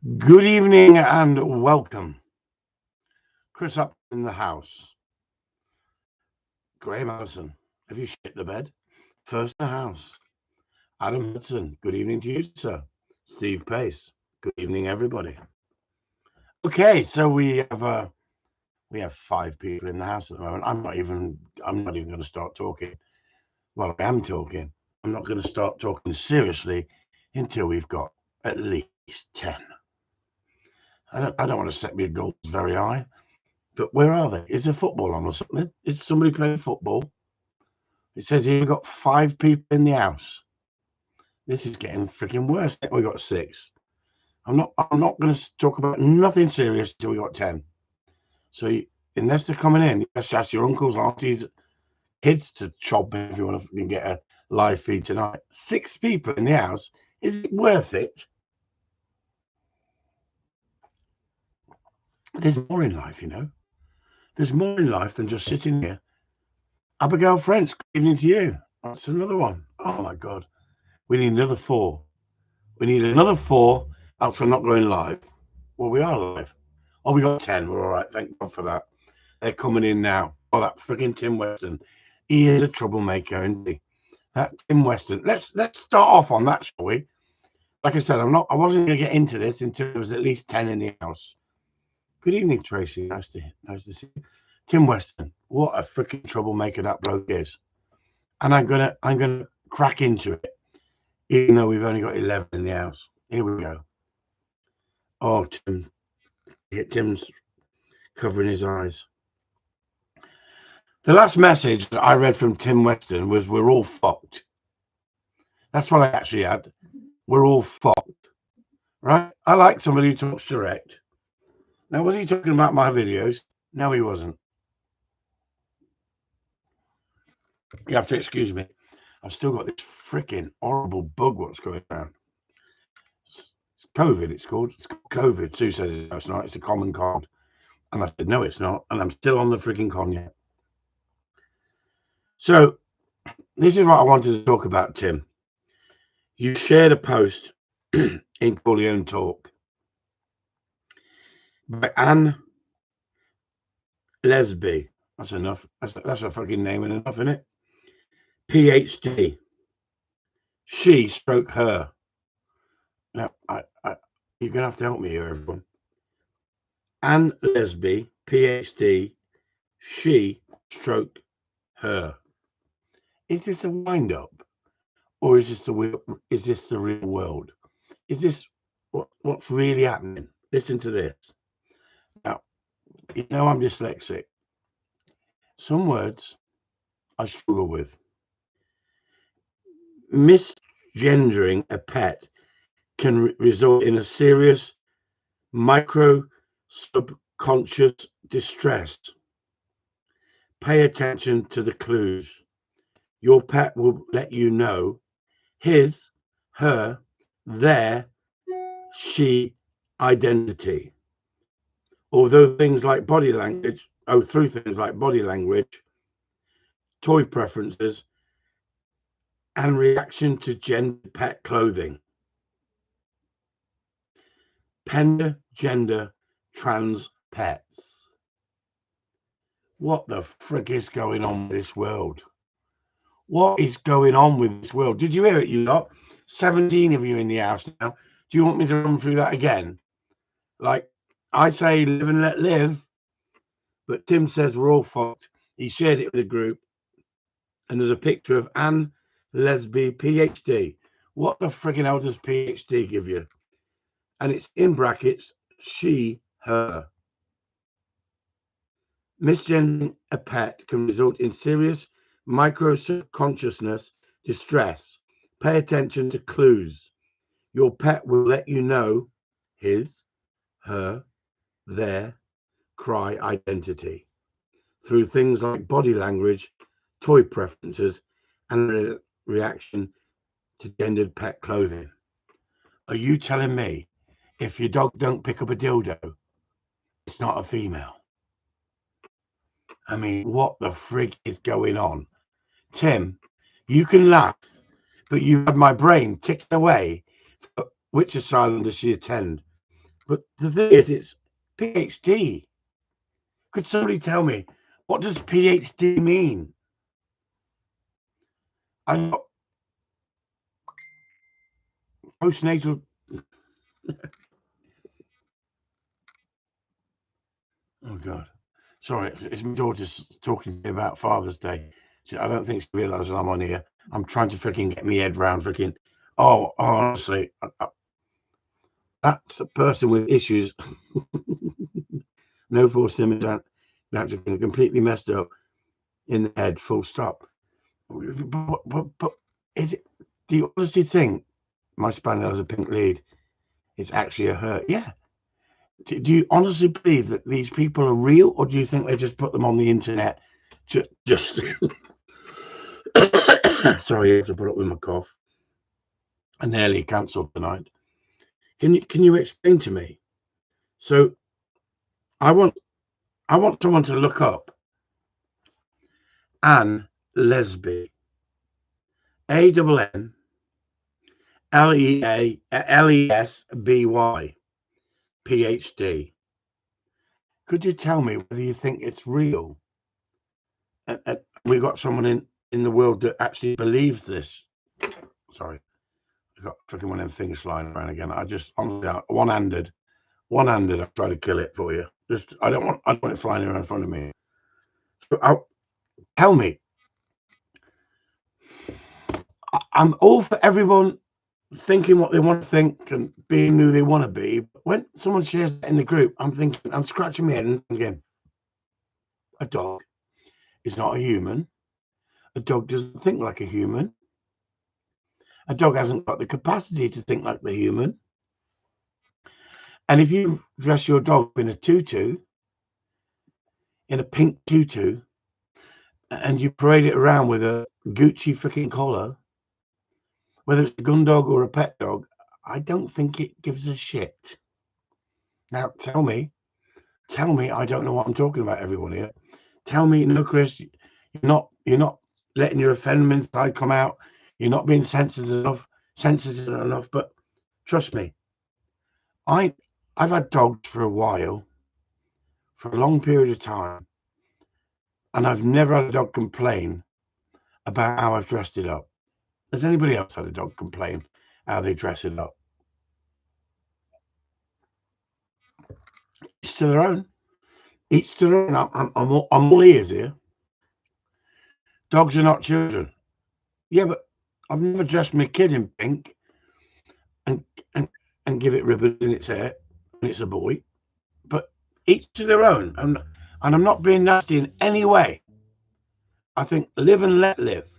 Good evening and welcome. Chris Upton in the house. Graham Allison, have you shit the bed? First in the house. Adam Hudson, good evening to you, sir. Steve Pace, good evening, everybody. Okay, so we have 5 people in the house at the moment. I'm not even going to start talking. Well, I am talking. I'm not going to start talking seriously until we've got at least 10. I don't want to set my goals very high. But where are they? Is there football on or something? Is somebody playing football? It says here we've got 5 people in the house. This is getting freaking worse. We got 6. I'm not going to talk about nothing serious until we got 10. So unless they're coming in, you have to ask your uncles, aunties, kids to chop if you want to get a live feed tonight. 6 people in the house. Is it worth it? There's more in life, you know. There's more in life than just sitting here. Abigail French, good evening to you. That's another one. Oh my God. We need another 4. We need another 4, else we're not going live. Well, we are live. Oh, we got 10. We're all right. Thank God for that. They're coming in now. Oh, that freaking Tim Weston. He is a troublemaker, isn't he? That Tim Weston. Let's start off on that, shall we? Like I said, I wasn't going to get into this until there was at least 10 in the house. Good evening, Tracy. Nice to see you. Tim Weston. What a freaking troublemaker that bloke is. And I'm gonna crack into it. Even though we've only got 11 in the house. Here we go. Oh, Tim's covering his eyes. The last message that I read from Tim Weston was, we're all fucked. That's what I actually had. We're all fucked. Right? I like somebody who talks direct. Now, was he talking about my videos? No, he wasn't. You have to excuse me. I've still got this freaking horrible bug. What's going on? It's COVID, it's called COVID. Sue says it's not. It's a common cold. And I said, no, it's not. And I'm still on the freaking cognac. So this is what I wanted to talk about, Tim. You shared a post in Corleone Talk by Anne Lesby. That's enough. That's a fucking name and enough, isn't it? PhD. She stroke her. Now, you're going to have to help me here, everyone. Anne Lesby, PhD, she stroke her. Is this a wind-up, or is this the real world? Is this what's really happening? Listen to this. Now, you know I'm dyslexic. Some words I struggle with. Misgendering a pet can result in a serious micro subconscious distress. Pay attention to the clues. Your pet will let you know his, her, their, she identity. Through things like body language, toy preferences, and reaction to gender clothing. Pender, gender, trans pets. What the frick is going on with this world? What is going on with this world? Did you hear it, you lot? 17 of you in the house now. Do you want me to run through that again? Like, I say live and let live, but Tim says we're all fucked. He shared it with the group, and there's a picture of Anne Lesby, PhD. What the friggin' hell does PhD give you? And it's in brackets, she, her. Misgendering a pet can result in serious micro-subconsciousness distress. Pay attention to clues. Your pet will let you know his, her, their cry identity through things like body language, toy preferences, and reaction to gendered pet clothing. Are you telling me if your dog don't pick up a dildo, it's not a female? I mean, what the frig is going on? Tim, you can laugh, but you had my brain ticking away. Which asylum does she attend? But the thing is, it's PhD. Could somebody tell me, what does PhD mean? I'm not postnatal. Oh, God. Sorry, it's my daughter's talking to me about Father's Day. I don't think she realises I'm on here. I'm trying to freaking get my head round freaking. Oh, honestly, that's a person with issues. No forced image. That's completely messed up in the head. Full stop. But is it? Do you honestly think my spaniel has a pink lead? It's actually a her. Yeah. Do you honestly believe that these people are real, or do you think they just put them on the internet? Just sorry, I have to put up with my cough. I nearly cancelled tonight. Can you explain to me? So I want someone to look up Anne Lesby, ANN LESBY, PhD. Could you tell me whether you think it's real? We got someone in the world that actually believes this. Sorry, I got freaking one of them things flying around again. I just honestly, one-handed. I'll try to kill it for you. I don't want it flying around in front of me. So tell me. I'm all for everyone thinking what they want to think and being who they want to be. But when someone shares it in the group, I'm scratching my head and thinking, a dog is not a human. A dog doesn't think like a human. A dog hasn't got the capacity to think like the human. And if you dress your dog in a tutu, in a pink tutu, and you parade it around with a Gucci freaking collar, whether it's a Gundog or a pet dog, I don't think it gives a shit. Now, tell me, I don't know what I'm talking about, everyone here. Tell me, no, Chris, you're not letting your feminine side come out. You're not being sensitive enough. But trust me, I've had dogs for a while, for a long period of time, and I've never had a dog complain about how I've dressed it up. Has anybody else had a dog complain how they dress it up? Each to their own. Each to their own. I'm all ears here. Dogs are not children. Yeah, but I've never dressed my kid in pink and give it ribbons in its hair when it's a boy. But each to their own. And I'm not being nasty in any way. I think live and let live.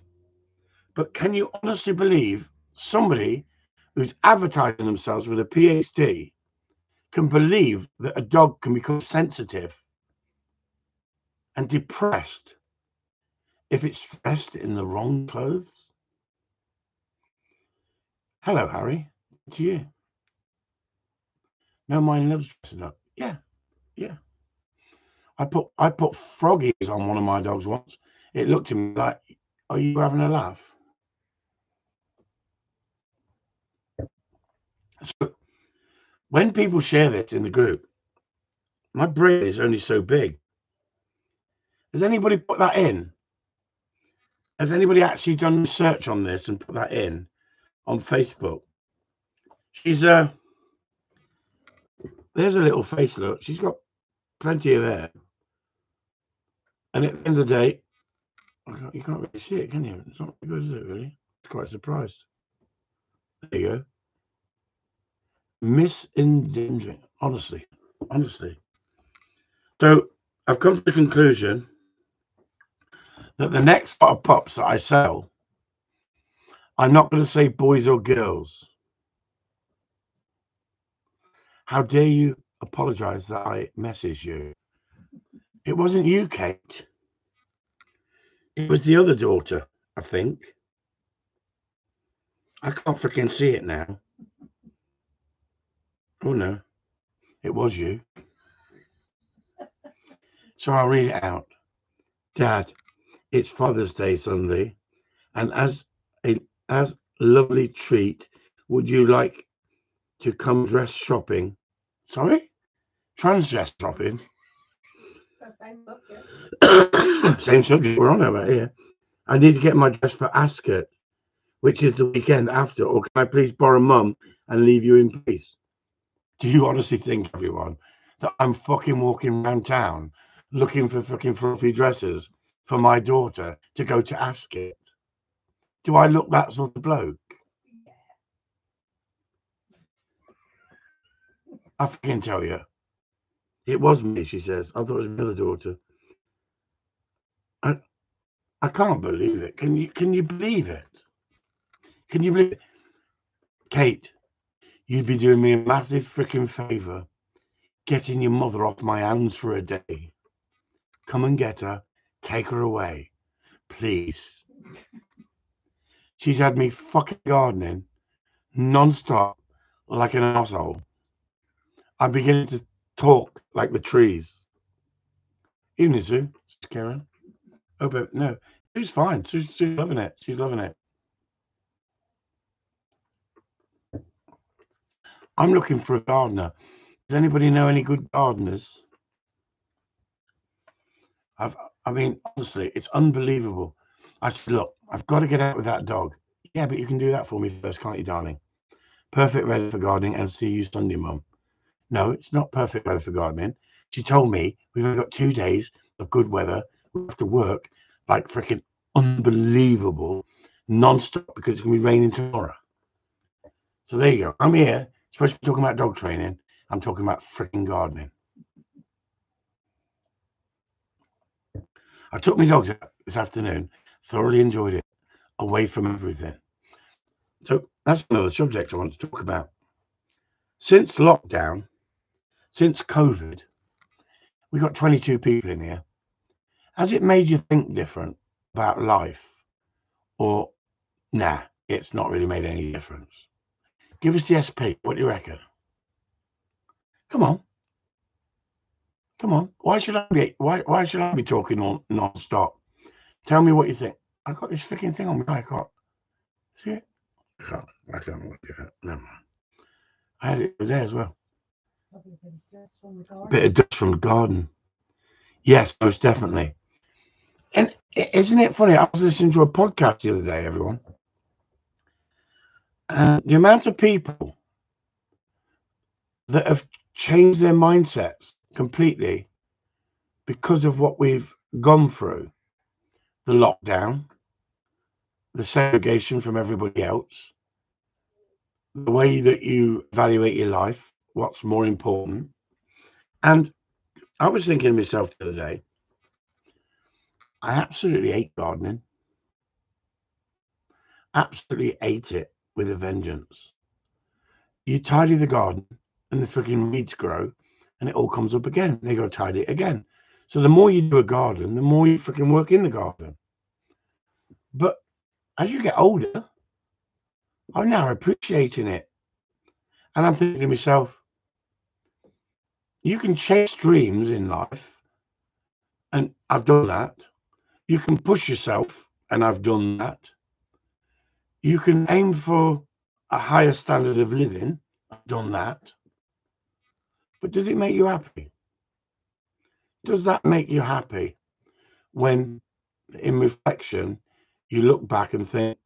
But can you honestly believe somebody who's advertising themselves with a PhD can believe that a dog can become sensitive and depressed if it's dressed in the wrong clothes? Hello, Harry. To you. No, mine loves dressing up. Yeah. I put froggies on one of my dogs once. It looked at me like, are you having a laugh? So when people share this in the group, my brain is only so big. Has anybody put that in? Has anybody actually done research on this and put that in on Facebook? She's there's a little face look. She's got plenty of hair. And at the end of the day, you can't really see it, can you? It's not good, is it, really? It's quite surprised. There you go. Misendangering. Honestly. So I've come to the conclusion that the next lot of pups that I sell, I'm not going to say boys or girls. How dare you apologize that I messaged you? It wasn't you, Kate. It was the other daughter, I think. I can't freaking see it now. Oh, no. It was you. So I'll read it out. Dad, it's Father's Day Sunday, and as a lovely treat, would you like to come dress shopping Sorry? Trans dress dropping. Same subject. Same subject we're on about here. I need to get my dress for Ascot, which is the weekend after, or can I please borrow Mum and leave you in peace? Do you honestly think, everyone, that I'm fucking walking around town looking for fucking fluffy dresses for my daughter to go to Ascot? Do I look that sort of bloke? I fucking tell you. It was me, she says. I thought it was my other daughter. I can't believe it. Can you believe it? Can you believe it? Kate, you'd be doing me a massive freaking favour getting your mother off my hands for a day. Come and get her. Take her away. Please. She's had me fucking gardening non-stop like an asshole. I'm beginning to talk like the trees. Evening, Sue. Karen. Oh, but no. Sue's fine. Sue's loving it. She's loving it. I'm looking for a gardener. Does anybody know any good gardeners? I mean, honestly, it's unbelievable. I said, look, I've got to get out with that dog. Yeah, but you can do that for me first, can't you, darling? Perfect weather for gardening, and see you Sunday, Mum. No, it's not perfect weather for gardening. She told me we've only got 2 days of good weather. We have to work like freaking unbelievable non-stop because it's going to be raining tomorrow. So there you go. I'm here, supposed to be talking about dog training. I'm talking about freaking gardening. I took my dogs out this afternoon, thoroughly enjoyed it, away from everything. So that's another subject I want to talk about. Since lockdown, since COVID, we got 22 people in here. Has it made you think different about life? Or, nah, it's not really made any difference? Give us the SP. What do you reckon? Come on. Come on. Why should I be talking non-stop? Tell me what you think. I got this freaking thing on me. I can't see it. I can't look at it. Never mind. I had it today as well. A bit of dust from the garden. Yes, most definitely. And isn't it funny? I was listening to a podcast the other day, everyone. And the amount of people that have changed their mindsets completely because of what we've gone through, the lockdown, the segregation from everybody else, the way that you evaluate your life, what's more important. And I was thinking to myself the other day, I absolutely hate gardening. Absolutely hate it with a vengeance. You tidy the garden and the freaking weeds grow and it all comes up again. They go tidy it again. So the more you do a garden, the more you freaking work in the garden. But as you get older, I'm now appreciating it. And I'm thinking to myself, you can chase dreams in life. And I've done that. You can push yourself. And I've done that. You can aim for a higher standard of living. I've done that. But does it make you happy? Does that make you happy when, in reflection, you look back and think,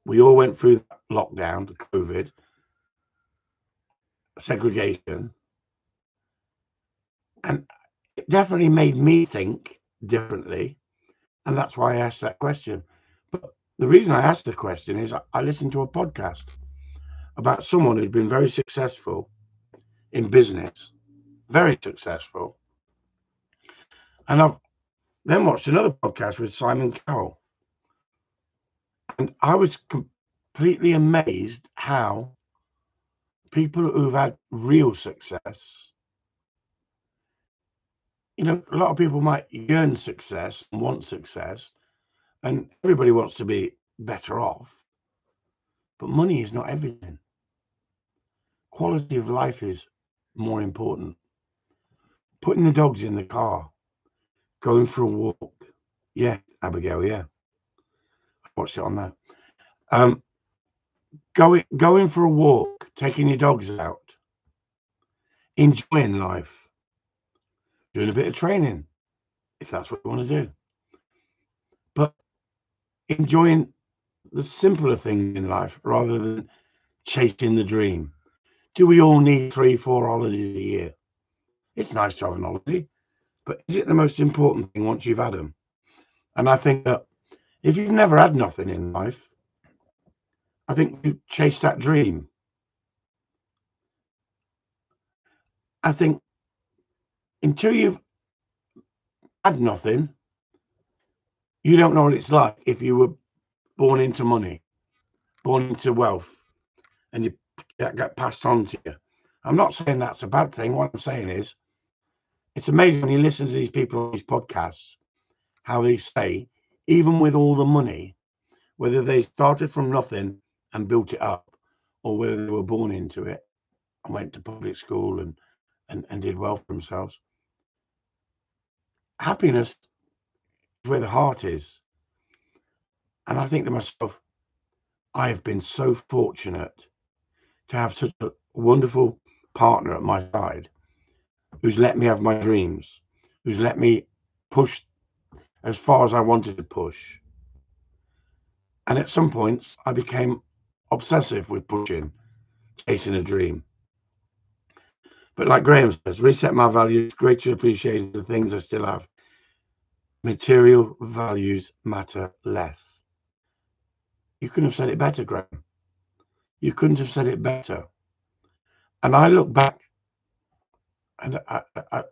we all went through that lockdown, the COVID, segregation, and it definitely made me think differently, and that's why I asked that question. But the reason I asked the question is I listened to a podcast about someone who's been very successful in business, very successful, and I've then watched another podcast with Simon Cowell, and I was completely amazed how people who've had real success, you know, a lot of people might yearn success and want success, and everybody wants to be better off, but money is not everything. Quality of life is more important. Putting the dogs in the car, going for a walk. Yeah, Abigail, yeah. I watched it on that. Going for a walk, taking your dogs out. enjoying life, doing a bit of training, if that's what you want to do. But enjoying the simpler things in life rather than chasing the dream. Do we all need 3-4 holidays a year? It's nice to have an holiday, but is it the most important thing once you've had them? And I think that if you've never had nothing in life, I think you chase that dream. I think until you've had nothing, you don't know what it's like if you were born into money, born into wealth, and that got passed on to you. I'm not saying that's a bad thing. What I'm saying is, it's amazing when you listen to these people on these podcasts, how they say, even with all the money, whether they started from nothing and built it up, or whether they were born into it and went to public school and did well for themselves. Happiness is where the heart is. And I think to myself, I have been so fortunate to have such a wonderful partner at my side who's let me have my dreams, who's let me push as far as I wanted to push. And at some points, I became obsessive with pushing, chasing a dream. But like Graham says, reset my values, greatly appreciate the things I still have. Material values matter less. You couldn't have said it better, Graham. You couldn't have said it better. And I look back, and I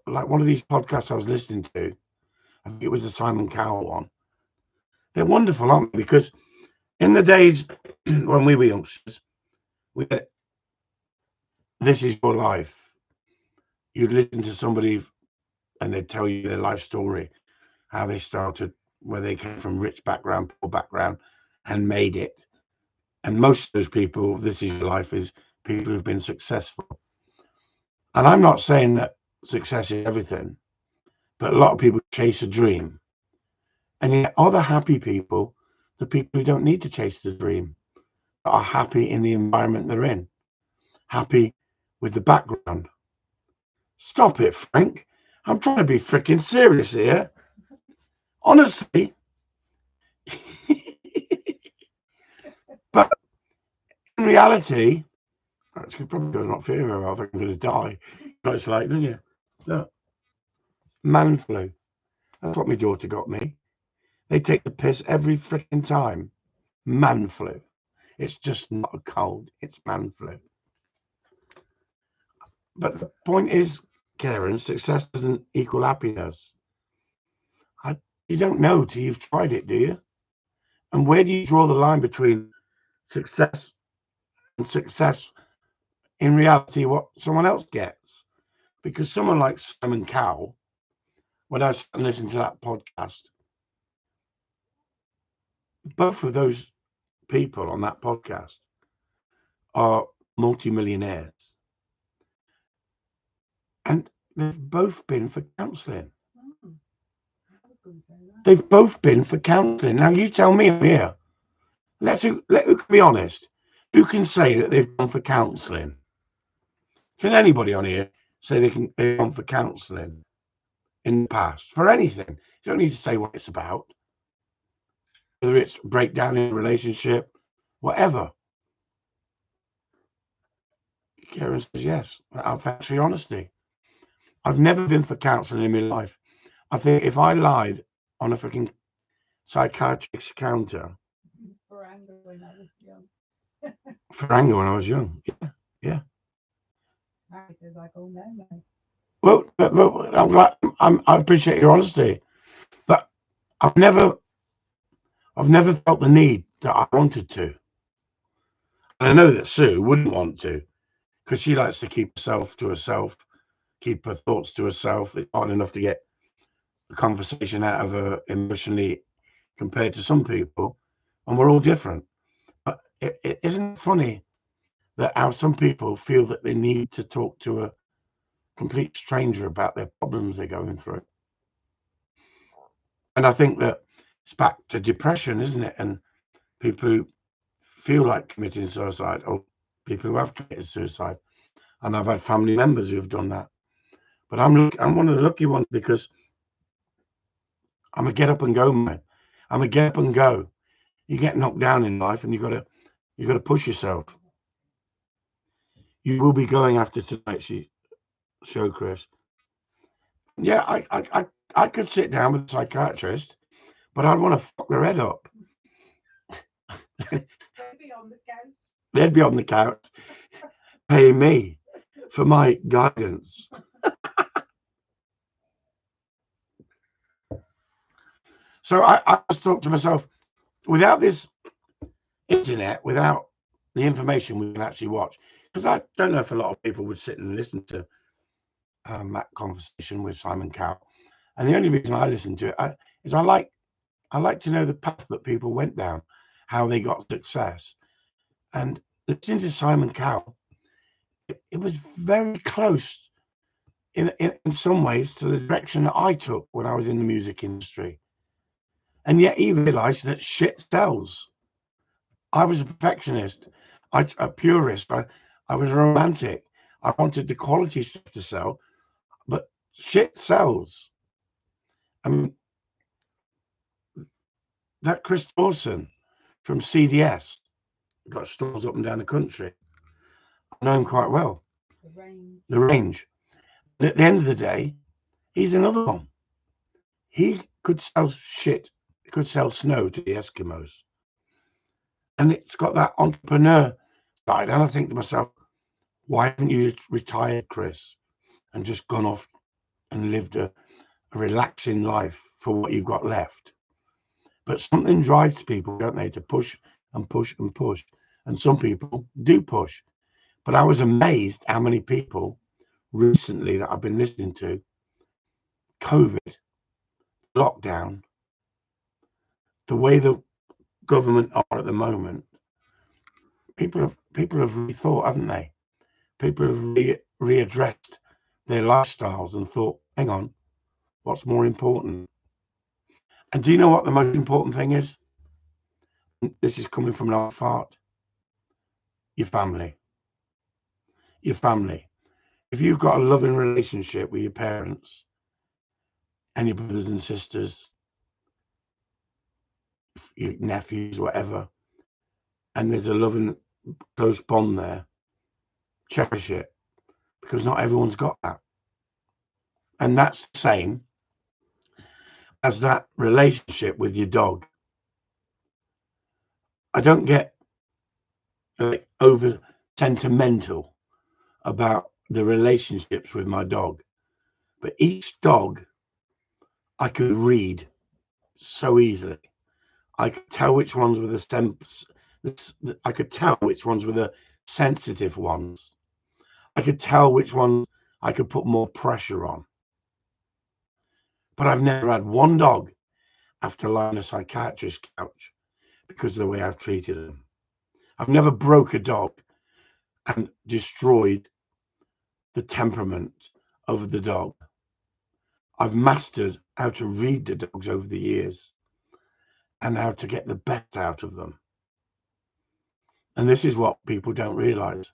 like one of these podcasts I was listening to, I think it was the Simon Cowell one. They're wonderful, aren't they? Because in the days when we were youngsters, we had, this is your life. You'd listen to somebody and they'd tell you their life story, how they started, where they came from, rich background, poor background, and made it. And most of those people, this is your life, is people who've been successful. And I'm not saying that success is everything, but a lot of people chase a dream. And yet other happy people, the people who don't need to chase the dream, are happy in the environment they're in, happy with the background. Stop it, Frank. I'm trying to be freaking serious here. Honestly. But in reality, that's probably not fear her. I think I'm going to die. But it's like, don't you? Look, man flu. That's what my daughter got me. They take the piss every freaking time. Man flu. It's just not a cold. It's man flu. But the point is, Karen, success doesn't equal happiness. You don't know till you've tried it, do you? And where do you draw the line between success and success in reality, what someone else gets? Because someone like Simon Cowell, when I listened to that podcast, both of those people on that podcast are multimillionaires. And they've both been for counselling. They've both been for counselling. Now you tell me here. Let's be honest. Who can say that they've gone for counselling? Can anybody on here say they've gone for counselling in the past for anything? You don't need to say what it's about. Whether it's breakdown in a relationship, whatever. Karen says yes. Thanks for your honesty. I've never been for counselling in my life. I think if I lied on a freaking psychiatrist's counter For anger when I was young. For anger when I was young, yeah. Harry says I go no. Well, I appreciate your honesty, but I've never felt the need that I wanted to. And I know that Sue wouldn't want to, because she likes to keep herself to herself, keep her thoughts to herself. It's hard enough to get the conversation out of her emotionally compared to some people, and we're all different. But it isn't funny that how some people feel that they need to talk to a complete stranger about their problems they're going through. And I think that it's back to depression, isn't it? And people who feel like committing suicide, or people who have committed suicide. and I've had family members who have done that. But I'm one of the lucky ones because I'm a get up and go man. I'm a get up and go. You get knocked down in life, and you got to push yourself. You will be going after tonight's show, Chris. Yeah, I could sit down with a psychiatrist, but I'd want to fuck their head up. They'd be on the couch. They'd be on the couch paying me for my guidance. So I just thought to myself, without this internet, without the information we can actually watch, because I don't know if a lot of people would sit and listen to that conversation with Simon Cowell. And the only reason I listen to it is I like to know the path that people went down, how they got success. And listening to Simon Cowell, it was very close in some ways to the direction that I took when I was in the music industry. And yet he realized that shit sells. I was a perfectionist, a purist, I was a romantic. I wanted the quality stuff to sell, but shit sells. I mean, that Chris Dawson from CDS got stores up and down the country. I know him quite well. The range. And at the end of the day, he's another one. He could sell shit. He could sell snow to the Eskimos. And it's got that entrepreneur side. And I think to myself, why haven't you retired, Chris, and just gone off and lived a relaxing life for what you've got left? But something drives people, don't they, to push and push and push. And some people do push. But I was amazed how many people recently that I've been listening to, COVID, lockdown, the way the government are at the moment, people have rethought, haven't they? People have readdressed their lifestyles and thought, hang on, what's more important? And do you know what the most important thing is? This is coming from an old fart. Your family. Your family. If you've got a loving relationship with your parents and your brothers and sisters, your nephews, whatever, and there's a loving, close bond there, cherish it, because not everyone's got that. And that's the same as that relationship with your dog. I don't get like over sentimental about the relationships with my dog, but each dog I could read so easily. I could tell which ones were I could tell which ones were the sensitive ones. I could tell which ones I could put more pressure on. But I've never had one dog after lying on a psychiatrist's couch because of the way I've treated them. I've never broke a dog and destroyed the temperament of the dog. I've mastered how to read the dogs over the years and how to get the best out of them. And this is what people don't realize.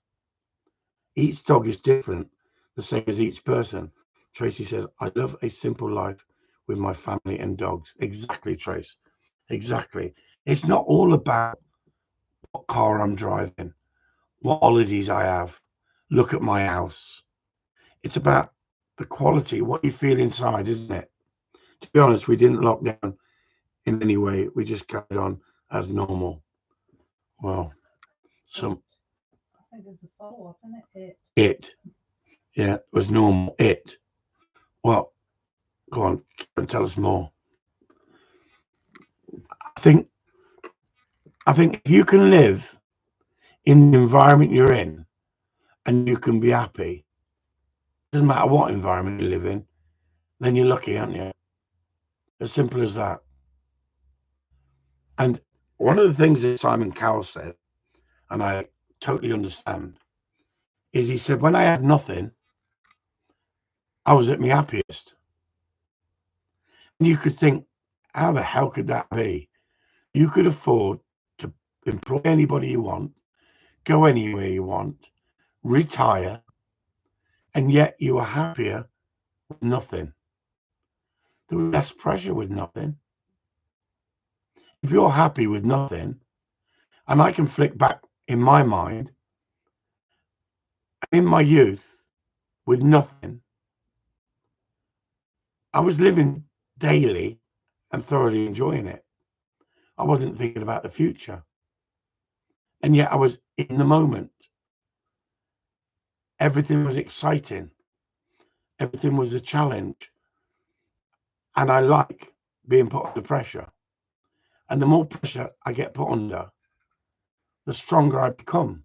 Each dog is different, the same as each person. Tracy says, I love a simple life with my family and dogs. Exactly, Trace. Exactly. It's not all about what car I'm driving, what holidays I have, look at my house. It's about the quality, what you feel inside, isn't it? To be honest, we didn't lock down in any way. We just carried on as normal. Well, some. I think there's a follow-up, isn't it? It. Yeah, it was normal. It. Well, go on, tell us more. I think if you can live in the environment you're in and you can be happy, doesn't matter what environment you live in, then you're lucky, aren't you? As simple as that. And one of the things that Simon Cowell said, and I totally understand, is he said, when I had nothing, I was at my happiest. And you could think, how the hell could that be? You could afford to employ anybody you want, go anywhere you want, retire, and yet you were happier with nothing. There was less pressure with nothing. If you're happy with nothing, and I can flick back in my mind, in my youth, with nothing, I was living daily and thoroughly enjoying it. I wasn't thinking about the future. And yet I was in the moment. Everything was exciting. Everything was a challenge. And I like being put under pressure. And the more pressure I get put under, the stronger I become.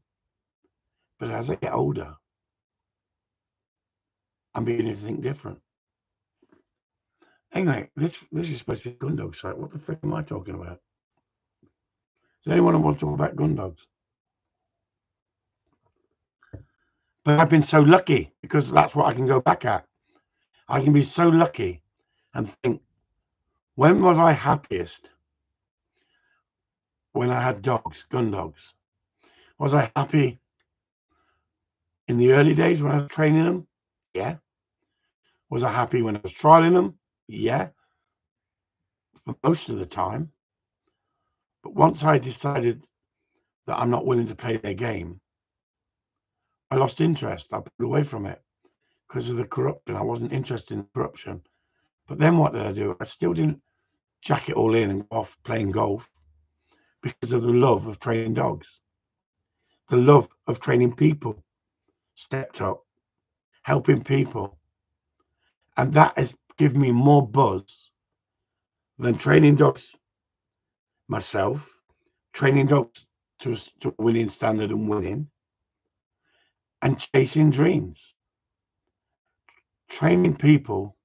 But as I get older, I'm beginning to think different. Anyway, this is supposed to be a Gundog site. What the frick am I talking about? Does anyone want to talk about Gundogs? But I've been so lucky because that's what I can go back at. I can be so lucky and think, when was I happiest? When I had dogs, Gundogs. Was I happy in the early days when I was training them? Yeah. Was I happy when I was trialing them? Yeah. For most of the time. But once I decided that I'm not willing to play their game, I lost interest. I pulled away from it because of the corruption. I wasn't interested in corruption. But then what did I do? I still didn't jack it all in and go off playing golf because of the love of training dogs. The love of training people stepped up, helping people. And that has given me more buzz than training dogs myself, training dogs to a winning standard and winning, and chasing dreams. Training people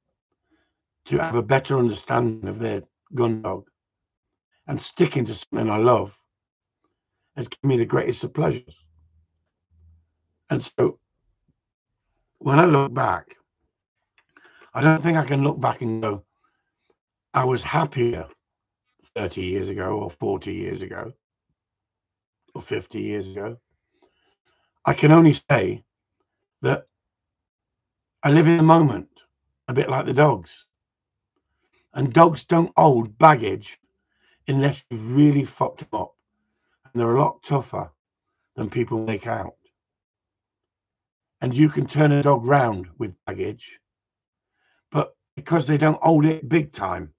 to have a better understanding of their gun dog and sticking to something I love has given me the greatest of pleasures. And so when I look back, I don't think I can look back and go, I was happier 30 years ago or 40 years ago or 50 years ago. I can only say that I live in the moment, a bit like the dogs. And dogs don't hold baggage unless you've really fucked them up. And they're a lot tougher than people make out. And you can turn a dog round with baggage, but because they don't hold it big time,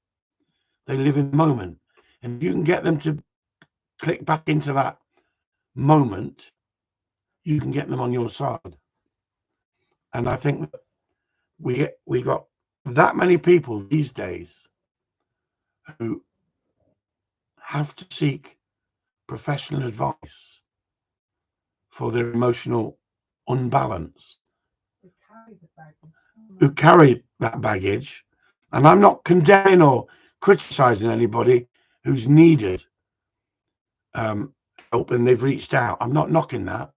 they live in the moment. And if you can get them to click back into that moment, you can get them on your side. And I think that we got that many people these days who have to seek professional advice for their emotional unbalance, who carry that baggage. And I'm not condemning or criticizing anybody who's needed help and they've reached out. I'm not knocking that.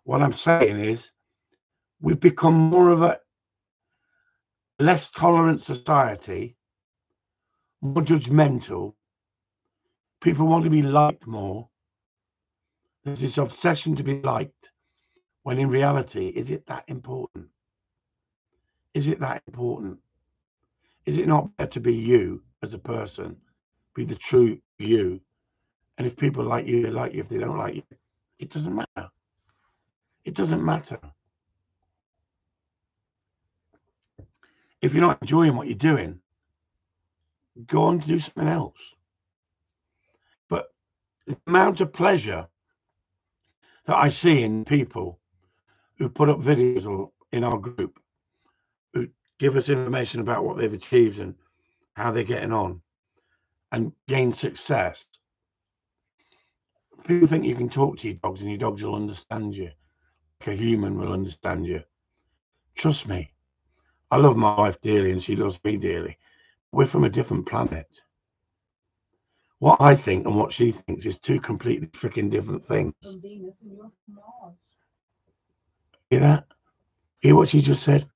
What I'm saying is we've become more of a less tolerant society, more judgmental. People want to be liked more. There's this obsession to be liked, when in reality, is it that important? Is it that important? Is it not better to be you as a person, be the true you? And if people like you, they like you. If they don't like you, it doesn't matter. It doesn't matter. If you're not enjoying what you're doing, go on to do something else. But the amount of pleasure that I see in people who put up videos or in our group who give us information about what they've achieved and how they're getting on and gain success. People think you can talk to your dogs and your dogs will understand you, like a human will understand you. Trust me, I love my wife dearly and she loves me dearly. We're from a different planet. What I think and what she thinks is two completely freaking different things. From Venus and you're from Mars. Hear that? Hear what she just said?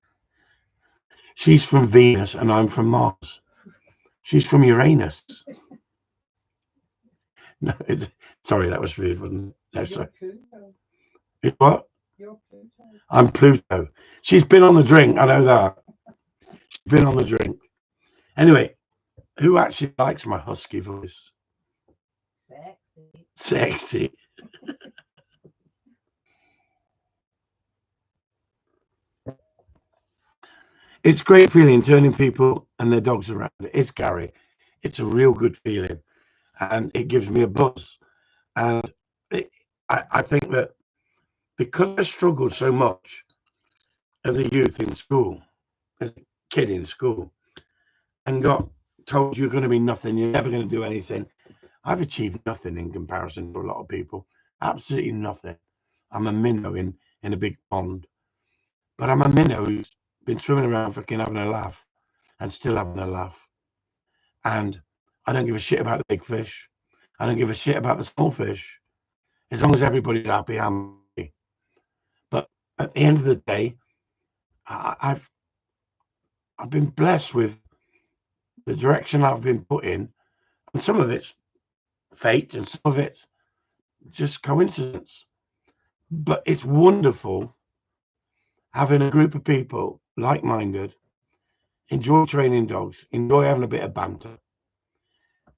She's from Venus and I'm from Mars. She's from Uranus. No, sorry, that was rude, wasn't it? No, sorry. Pluto. What? You're Pluto. I'm Pluto. She's been on the drink. I know that. She's been on the drink. Anyway, who actually likes my husky voice? Sexy. Sexy. It's great feeling turning people and their dogs around. It's Gary. It's a real good feeling, and it gives me a buzz. And I think that because I struggled so much as a youth in school, as a kid in school, and got told you're going to be nothing, you're never going to do anything. I've achieved nothing in comparison to a lot of people. Absolutely nothing. I'm a minnow in a big pond, but I'm a minnow who's been swimming around fucking having a laugh and still having a laugh. And I don't give a shit about the big fish. I don't give a shit about the small fish. As long as everybody's happy, I'm happy. But at the end of the day, I've been blessed with the direction I've been put in, and some of it's fate and some of it's just coincidence. But it's wonderful having a group of people like-minded, enjoy training dogs, enjoy having a bit of banter,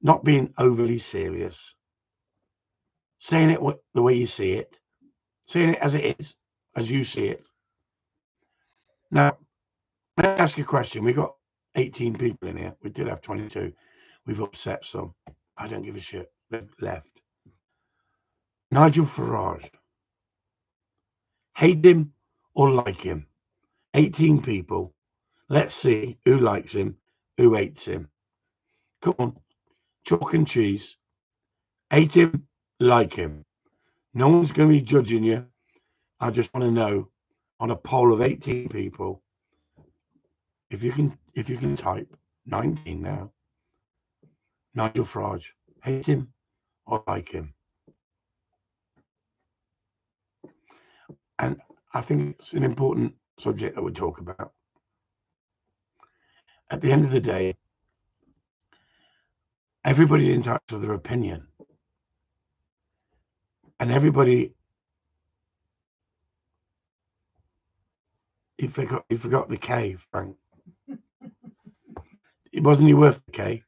not being overly serious, saying it the way you see it, saying it as it is, as you see it. Now, let me ask you a question. We got 18 people in here. We did have 22. We've upset some. I don't give a shit. They've left. Nigel Farage. Hate him or like him? 18 people. Let's see who likes him, who hates him. Come on. Chalk and cheese. Hate him, like him. No one's going to be judging you. I just want to know on a poll of 18 people, if you can type 19 now. Nigel Farage, hate him or like him? And I think it's an important subject that we talk about. At the end of the day, everybody's entitled to their opinion. And everybody, you forgot the K, Frank. It wasn't you worth the K.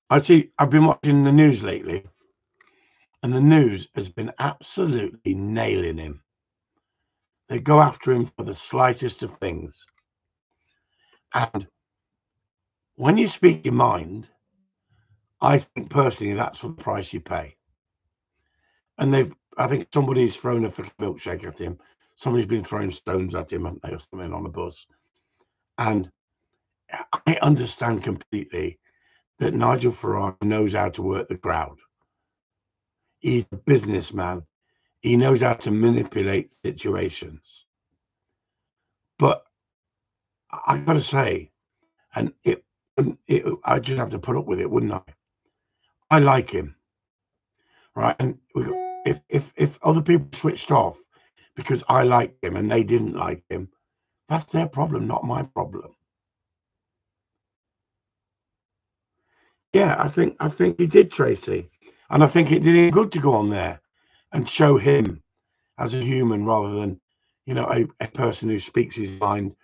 I've been watching the news lately, and the news has been absolutely nailing him. They go after him for the slightest of things. And when you speak your mind, I think personally that's the price you pay. And I think somebody's thrown a fucking milkshake at him. Somebody's been throwing stones at him, haven't they, or something on the bus. And I understand completely that Nigel Farage knows how to work the crowd. He's a businessman. He knows how to manipulate situations. But I got to say, and I just have to put up with it, wouldn't I? I like him, right? And if other people switched off because I liked him and they didn't like him, that's their problem, not my problem. Yeah, I think he did, Tracy, and I think it did him good to go on there and show him as a human rather than, a person who speaks his mind.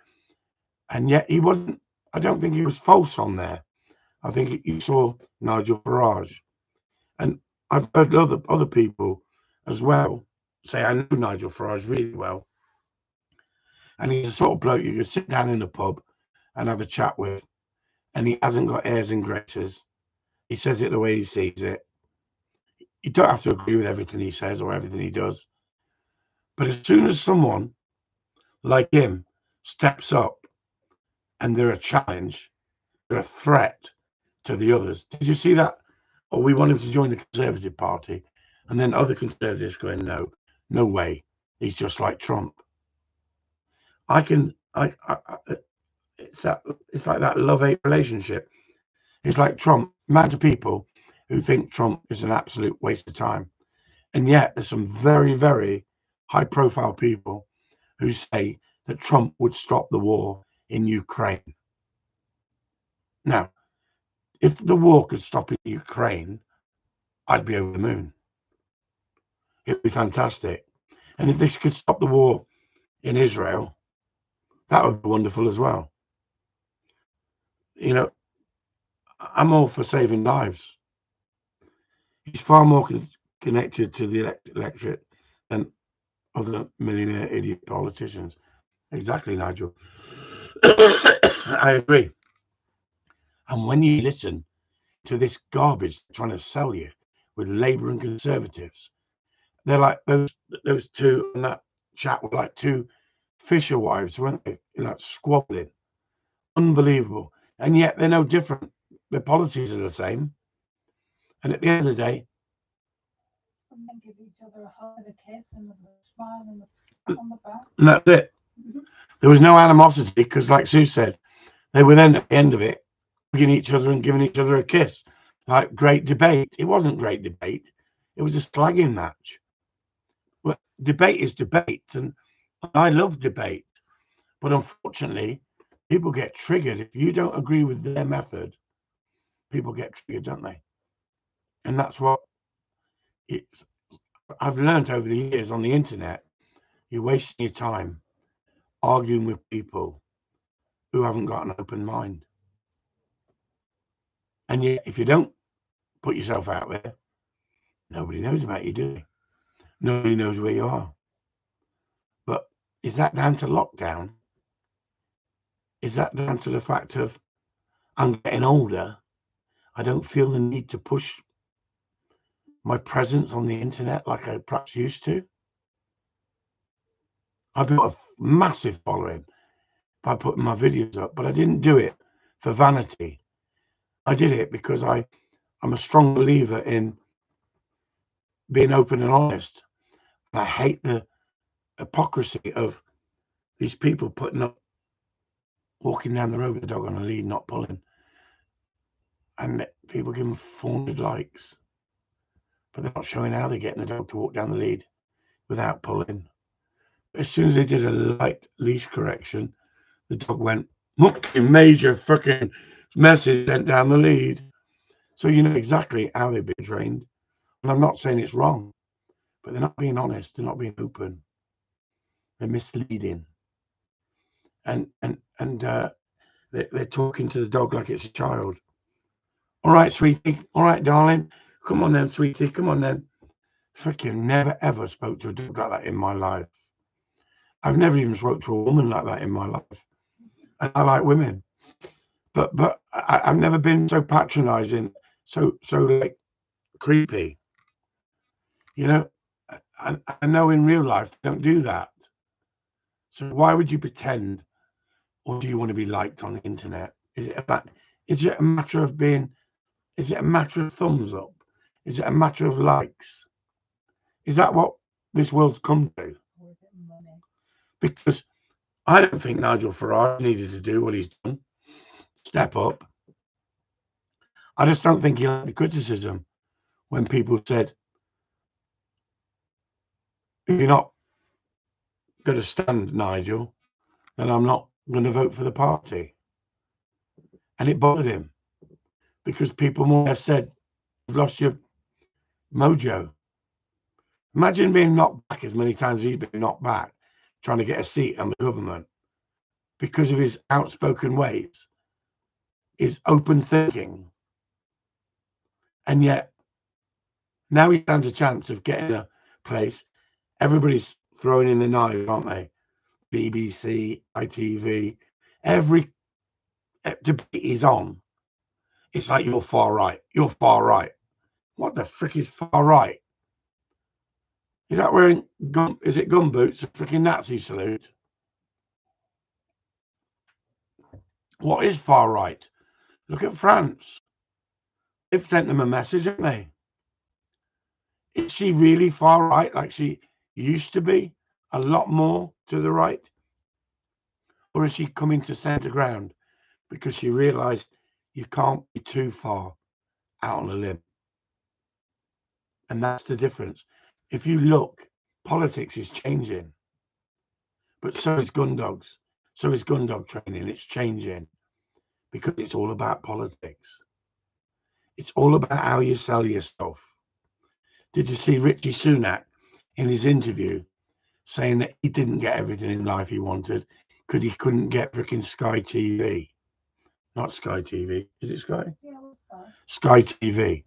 And yet he wasn't. I don't think he was false on there. I think you saw Nigel Farage, and I've heard other people as well say I know Nigel Farage really well, and he's the sort of bloke you could sit down in a pub and have a chat with, and he hasn't got airs and graces. He says it the way he sees it. You don't have to agree with everything he says or everything he does, but as soon as someone like him steps up and they're a challenge, they're a threat to the others. Did you see that? Or we want him to join the Conservative Party, and then other Conservatives going, no way, he's just like Trump. It's like that love-hate relationship. It's like Trump. Imagine people who think Trump is an absolute waste of time, and yet there's some very, very high-profile people who say that Trump would stop the war in Ukraine. Now, if the war could stop in Ukraine, I'd be over the moon. It'd be fantastic. And if they could stop the war in Israel, that would be wonderful as well. You know, I'm all for saving lives. He's far more connected to the electorate than other millionaire idiot politicians. Exactly, Nigel. I agree. And when you listen to this garbage trying to sell you with Labour and Conservatives, they're like those two in that chat were like two fisher wives, weren't they? Like squabbling. Unbelievable. And yet they're no different. Their policies are the same. And at the end of the day, And then give each other a hug and a kiss and a smile and a pat on the back. and that's it. There was no animosity because, like Sue said, they were then at the end of it hugging each other and giving each other a kiss. Like great debate. It wasn't great debate. It was a slagging match. Well, debate is debate, and I love debate. But unfortunately, people get triggered. If you don't agree with their method, people get triggered, don't they? And that's what I've learned over the years on the internet. You're wasting your time arguing with people who haven't got an open mind. And yet, if you don't put yourself out there, nobody knows about you, do they? Nobody knows where you are. But is that down to lockdown? Is that down to the fact of I'm getting older? I don't feel the need to push my presence on the internet like I perhaps used to. I built a massive following by putting my videos up, but I didn't do it for vanity. I did it because I'm a strong believer in being open and honest. And I hate the hypocrisy of these people walking down the road with the dog on a lead, not pulling. And people give them 400 likes, but they're not showing how they're getting the dog to walk down the lead without pulling. As soon as they did a light leash correction, the dog went major fucking message sent down the lead. So you know exactly how they've been trained. And I'm not saying it's wrong, but they're not being honest. They're not being open. They're misleading. And they're talking to the dog like it's a child. All right, sweetie. All right, darling. Come on then, sweetie. Come on then. Freaking never ever spoke to a dog like that in my life. I've never even spoke to a woman like that in my life. And I like women. But I've never been so patronizing, so like creepy. You know, I know in real life they don't do that. So why would you pretend, or do you want to be liked on the internet? Is it a matter of being? Is it a matter of thumbs up? Is it a matter of likes? Is that what this world's come to? Because I don't think Nigel Farage needed to do what he's done. Step up. I just don't think he liked the criticism when people said, if you're not going to stand, Nigel, then I'm not going to vote for the party. And it bothered him because people more or less said, you've lost your mojo. Imagine being knocked back as many times as he's been knocked back, trying to get a seat on the government because of his outspoken ways, his open thinking. And yet, now he stands a chance of getting a place. Everybody's throwing in the knives, aren't they? BBC, ITV, every debate he's on, it's like you're far right. You're far right. What the frick is far right? Is that wearing is it gun boots? A freaking Nazi salute? What is far right? Look at France. They've sent them a message, haven't they? Is she really far right like she used to be? A lot more to the right? Or is she coming to centre ground because she realised you can't be too far out on a limb? And that's the difference. If you look, politics is changing. But so is Gundogs. So is Gundog training. It's changing because it's all about politics. It's all about how you sell yourself. Did you see Richie Sunak in his interview saying that he didn't get everything in life he wanted because he couldn't get freaking Sky TV. Not Sky TV. Is it Sky? Yeah, it was fun. Sky TV.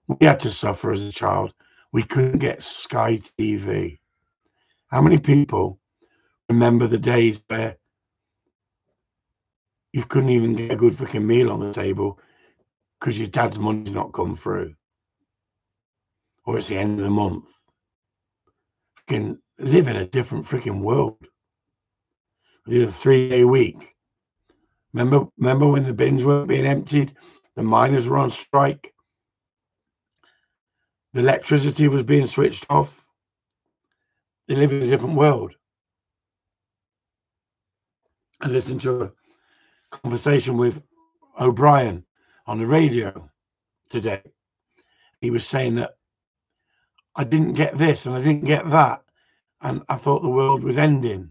We had to suffer as a child. We couldn't get Sky TV. How many people remember the days where you couldn't even get a good freaking meal on the table because your dad's money's not come through? Or it's the end of the month. Freaking live in a different freaking world. We did a 3-day week. Remember when the bins were being emptied? The miners were on strike. The electricity was being switched off. They live in a different world. I listened to a conversation with O'Brien on the radio today. He was saying that I didn't get this and I didn't get that, and I thought the world was ending.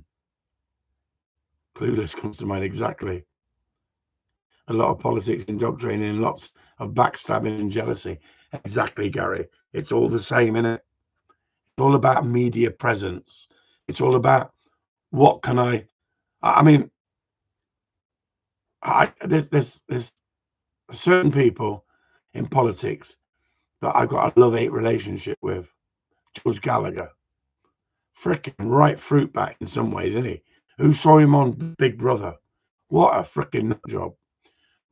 Clueless comes to mind exactly. A lot of politics, indoctrinating, lots of backstabbing and jealousy. Exactly, Gary. It's all the same, isn't it? It's all about media presence. It's all about what can I mean, there's certain people in politics that I got a love-hate relationship with. George Gallagher, freaking right fruit bat in some ways, isn't he? Who saw him on Big Brother? What a freaking nut job!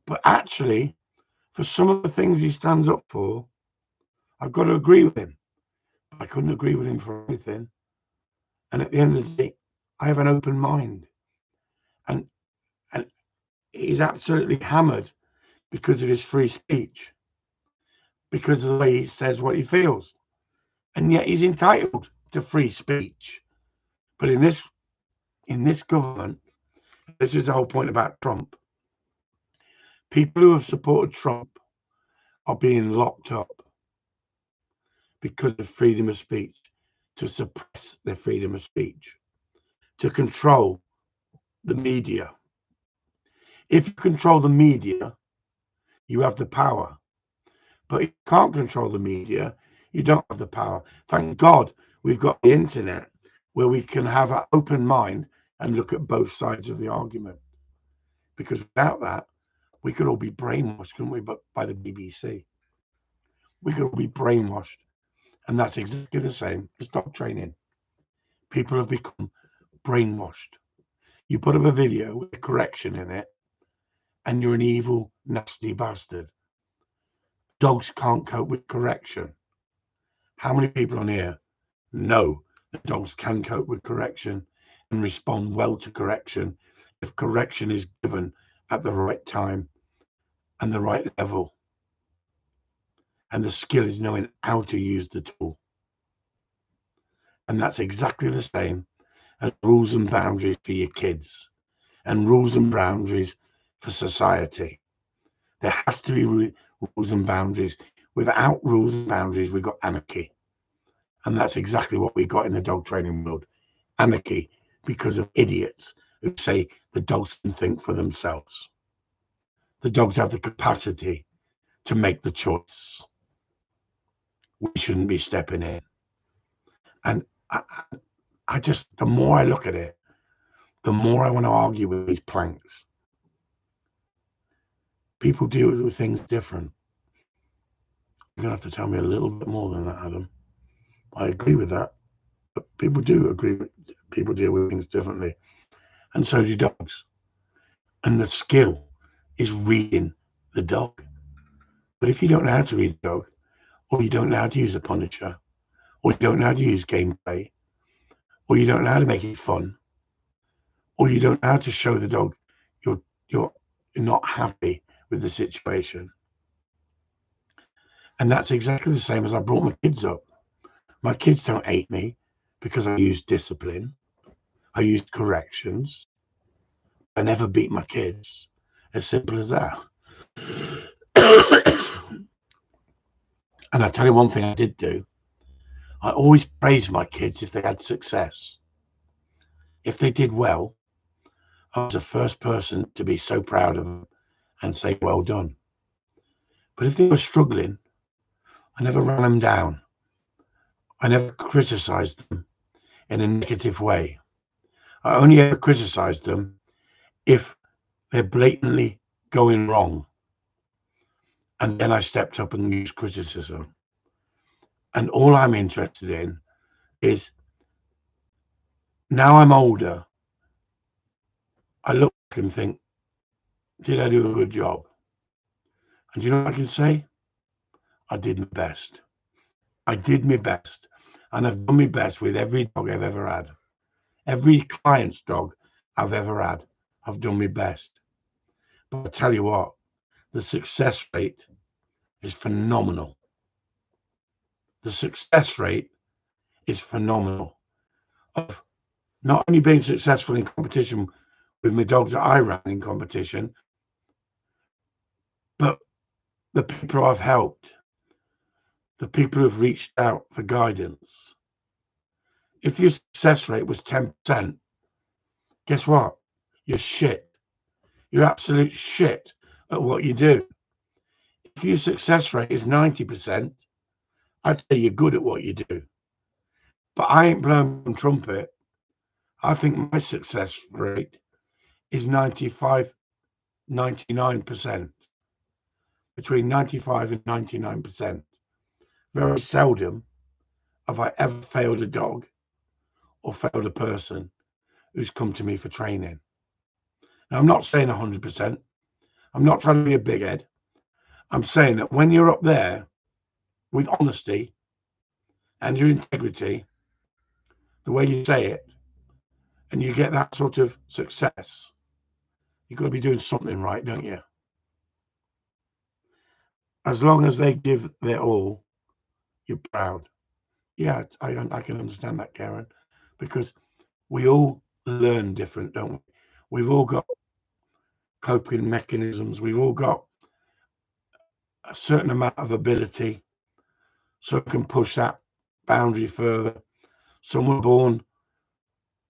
But actually, for some of the things he stands up for, I've got to agree with him. I couldn't agree with him for everything. And at the end of the day, I have an open mind. And he's absolutely hammered because of his free speech, because of the way he says what he feels. And yet he's entitled to free speech. But in this government, this is the whole point about Trump. People who have supported Trump are being locked up because of freedom of speech, to suppress their freedom of speech, to control the media. If you control the media, you have the power. But if you can't control the media, you don't have the power. Thank God we've got the internet where we can have an open mind and look at both sides of the argument. Because without that, we could all be brainwashed, couldn't we? But by the BBC. We could all be brainwashed. And that's exactly the same as dog training. People have become brainwashed. You put up a video with a correction in it, and you're an evil, nasty bastard. Dogs can't cope with correction. How many people on here know that dogs can cope with correction and respond well to correction if correction is given at the right time and the right level? And the skill is knowing how to use the tool. And that's exactly the same as rules and boundaries for your kids and rules and boundaries for society. There has to be rules and boundaries. Without rules and boundaries, we've got anarchy. And that's exactly what we got in the dog training world. Anarchy, because of idiots who say the dogs can think for themselves. The dogs have the capacity to make the choice. We shouldn't be stepping in. And I just, the more I look at it, the more I want to argue with these planks. People deal with things different. You're going to have to tell me a little bit more than that, Adam. I agree with that. But people do agree. People deal with things differently. And so do dogs. And the skill is reading the dog. But if you don't know how to read a dog, or you don't know how to use a punisher, or you don't know how to use gameplay, or you don't know how to make it fun, or you don't know how to show the dog you're not happy with the situation. And that's exactly the same as I brought my kids up. My kids don't hate me because I used discipline. I used corrections. I never beat my kids. As simple as that. And I tell you one thing I did do. I always praised my kids if they had success. If they did well, I was the first person to be so proud of them and say, well done. But if they were struggling, I never ran them down. I never criticized them in a negative way. I only ever criticized them if they're blatantly going wrong. And then I stepped up and used criticism. And all I'm interested in is, now I'm older, I look back and think, did I do a good job? And you know what I can say? I did my best. I did my best. And I've done my best with every dog I've ever had. Every client's dog I've ever had, I've done my best. But I tell you what, the success rate is phenomenal. The success rate is phenomenal. Of not only being successful in competition with my dogs that I ran in competition, but the people I've helped, the people who've reached out for guidance. If your success rate was 10%, guess what? You're shit. You're absolute shit at what you do. If your success rate is 90%, I'd say you're good at what you do. But I ain't blowing my trumpet. I think my success rate is 95, 99%. Between 95 and 99%. Very seldom have I ever failed a dog or failed a person who's come to me for training. Now, I'm not saying 100%. I'm not trying to be a big head. I'm saying that when you're up there with honesty and your integrity, the way you say it, and you get that sort of success, you've got to be doing something right, don't you? As long as they give their all, you're proud. Yeah, I can understand that, Karen, because we all learn different, don't we? We've all got coping mechanisms. We've all got a certain amount of ability, so we can push that boundary further. Some were born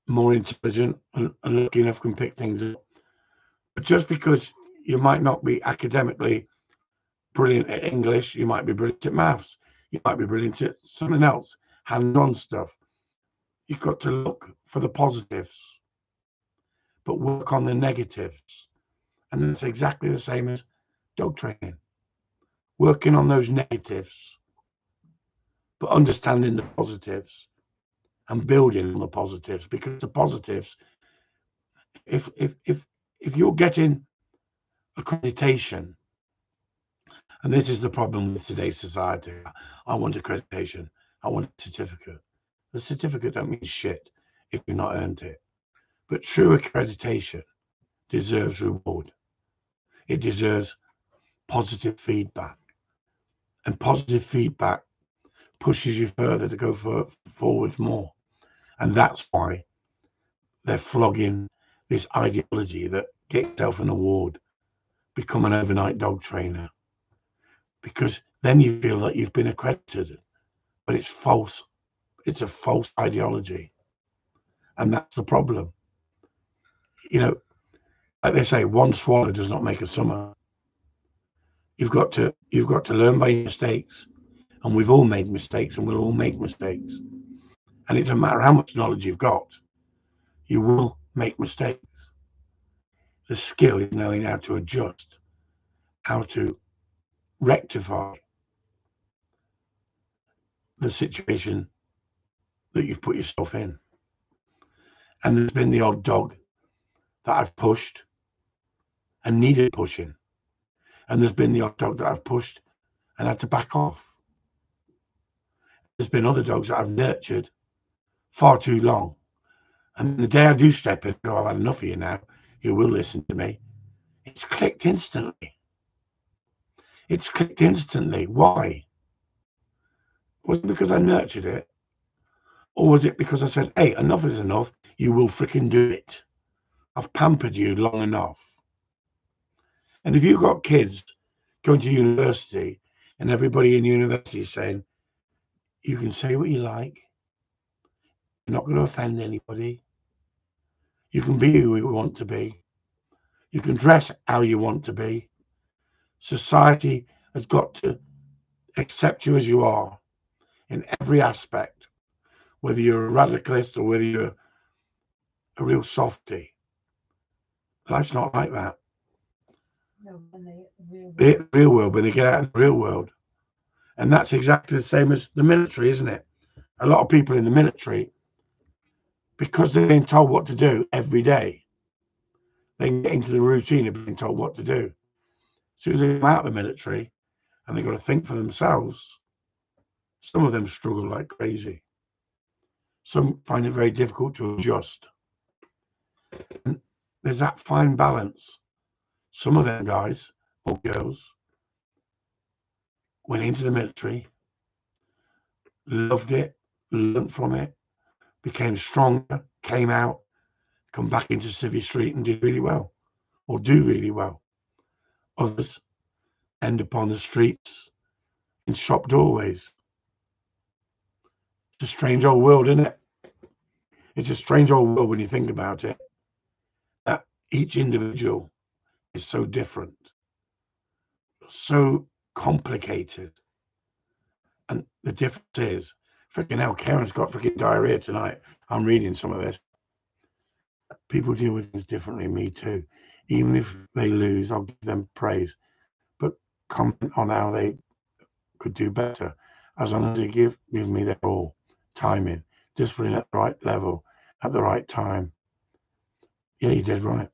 more intelligent and lucky enough can pick things up. But just because you might not be academically brilliant at English, you might be brilliant at maths, you might be brilliant at something else, hands-on stuff. You've got to look for the positives, but work on the negatives. And that's exactly the same as dog training. Working on those negatives, but understanding the positives and building on the positives, because the positives, if you're getting accreditation, and this is the problem with today's society, I want accreditation, I want a certificate. The certificate don't mean shit if you've not earned it. But true accreditation deserves reward. It deserves positive feedback. And positive feedback pushes you further to go forwards more. And that's why they're flogging this ideology that get yourself an award, become an overnight dog trainer. Because then you feel that you've been accredited. But it's false. It's a false ideology. And that's the problem. You know, like they say, one swallow does not make a summer. You've got to learn by your mistakes. And we've all made mistakes and we'll all make mistakes. And it doesn't matter how much knowledge you've got, you will make mistakes. The skill is knowing how to adjust, how to rectify the situation that you've put yourself in. And there's been the odd dog that I've pushed and needed pushing. And there's been the odd dog that I've pushed and had to back off. There's been other dogs that I've nurtured far too long. And the day I do step in, go, I've had enough of you now, you will listen to me. It's clicked instantly. It's clicked instantly. Why? Was it because I nurtured it? Or was it because I said, hey, enough is enough. You will freaking do it. I've pampered you long enough. And if you've got kids going to university and everybody in university is saying, you can say what you like. You're not going to offend anybody. You can be who you want to be. You can dress how you want to be. Society has got to accept you as you are in every aspect. whether you're a radicalist or whether you're a real softy. Life's not like that. No, when they The real world, when they get out in the real world. And that's exactly the same as the military, isn't it? A lot of people in the military, because they're being told what to do every day, they can get into the routine of being told what to do. As soon as they come out of the military and they've got to think for themselves, some of them struggle like crazy. Some find it very difficult to adjust. And there's that fine balance. Some of them guys or girls went into the military, loved it, learned from it, became stronger, came out, come back into Civvy Street and did really well, or do really well. Others end up on the streets, in shop doorways. It's a strange old world, isn't it? It's a strange old world when you think about it, that each individual is so different, so complicated. And the difference is, freaking hell, Karen's got freaking diarrhea tonight. I'm reading some of this. People deal with things differently, me too. Even if they lose, I'll give them praise. But comment on how they could do better, as long as they give me their all. Timing, discipline at the right level, at the right time. Yeah, you did right.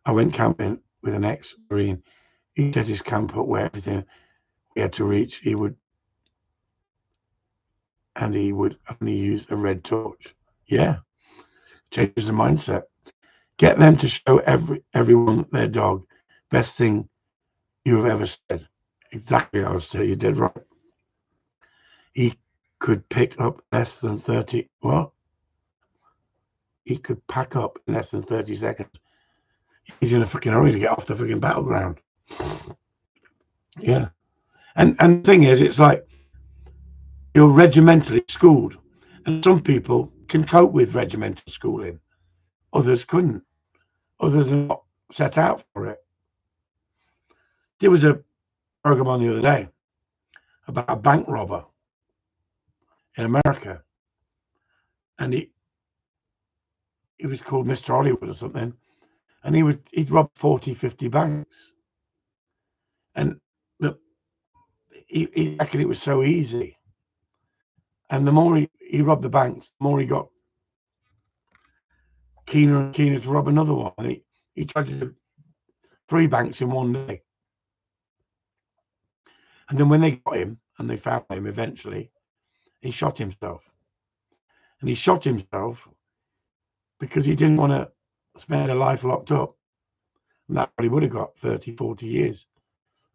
I went camping with an ex-Marine. He set his camp up where everything we had to reach, he would only use a red torch. Yeah, changes the mindset. Get them to show everyone their dog. Best thing you have ever said. Exactly, Alistair, you did right. He could pick up less than 30. What? He could pack up in less than 30 seconds. He's in a freaking hurry to get off the freaking battleground. Yeah. And the thing is, it's like you're regimentally schooled. And some people can cope with regimental schooling. Others couldn't. Others are not set out for it. There was a program on the other day about a bank robber in America. And he was called Mr. Hollywood or something. And he'd robbed 40, 50 banks. And he reckoned it was so easy. And the more he robbed the banks, the more he got keener and keener to rob another one. And he tried to do 3 banks in one day. And then when they got him, and they found him eventually, he shot himself. And he shot himself because he didn't want to spend a life locked up. And that's what he would have got, 30, 40 years